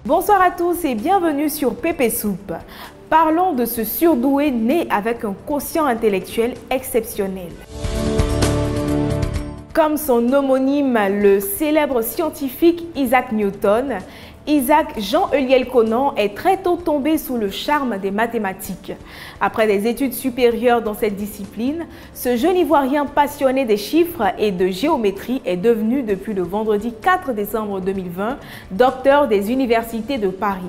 Bonsoir à tous et bienvenue sur Pépé Soupe. Parlons de ce surdoué né avec un quotient intellectuel exceptionnel. Comme son homonyme, le célèbre scientifique Isaac Newton, Isaac Jean-Euliel Conan est très tôt tombé sous le charme des mathématiques. Après des études supérieures dans cette discipline, ce jeune Ivoirien passionné des chiffres et de géométrie est devenu depuis le vendredi 4 décembre 2020 docteur des universités de Paris.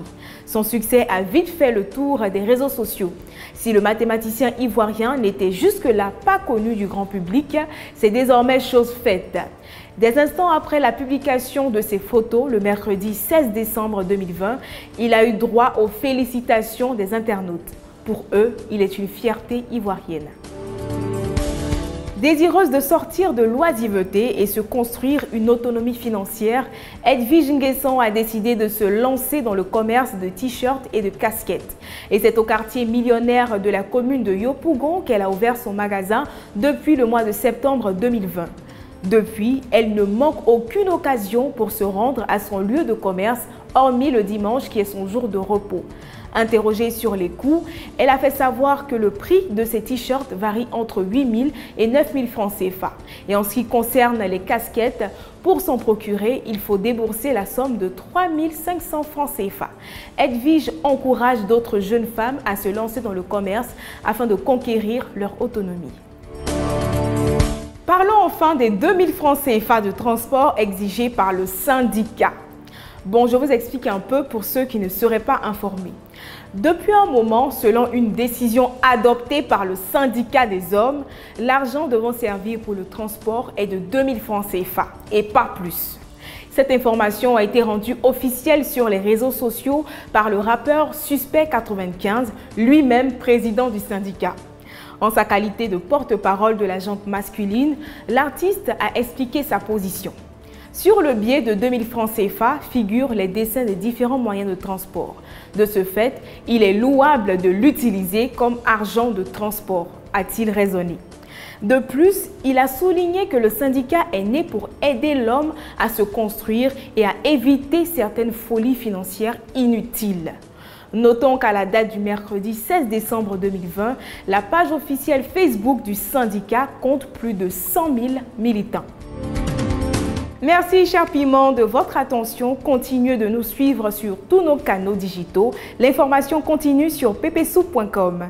Son succès a vite fait le tour des réseaux sociaux. Si le mathématicien ivoirien n'était jusque-là pas connu du grand public, c'est désormais chose faite. Des instants après la publication de ses photos, le mercredi 16 décembre 2020, il a eu droit aux félicitations des internautes. Pour eux, il est une fierté ivoirienne. Désireuse de sortir de l'oisiveté et se construire une autonomie financière, Edwige Nguesson a décidé de se lancer dans le commerce de t-shirts et de casquettes. Et c'est au quartier millionnaire de la commune de Yopougon qu'elle a ouvert son magasin depuis le mois de septembre 2020. Depuis, elle ne manque aucune occasion pour se rendre à son lieu de commerce, hormis le dimanche qui est son jour de repos. Interrogée sur les coûts, elle a fait savoir que le prix de ses t-shirts varie entre 8 000 et 9 000 francs CFA. Et en ce qui concerne les casquettes, pour s'en procurer, il faut débourser la somme de 3 500 francs CFA. Edwige encourage d'autres jeunes femmes à se lancer dans le commerce afin de conquérir leur autonomie. Parlons enfin des 2 000 francs CFA de transport exigés par le syndicat. Bon, je vous explique un peu pour ceux qui ne seraient pas informés. Depuis un moment, selon une décision adoptée par le syndicat des hommes, l'argent devant servir pour le transport est de 2 000 francs CFA et pas plus. Cette information a été rendue officielle sur les réseaux sociaux par le rappeur Suspect 95, lui-même président du syndicat. En sa qualité de porte-parole de la gente masculine, l'artiste a expliqué sa position. Sur le billet de 2 000 francs CFA figurent les dessins des différents moyens de transport. De ce fait, il est louable de l'utiliser comme argent de transport, a-t-il raisonné. De plus, il a souligné que le syndicat est né pour aider l'homme à se construire et à éviter certaines folies financières inutiles. Notons qu'à la date du mercredi 16 décembre 2020, la page officielle Facebook du syndicat compte plus de 100 000 militants. Merci, chers piments, de votre attention. Continuez de nous suivre sur tous nos canaux digitaux. L'information continue sur pepesoup.com.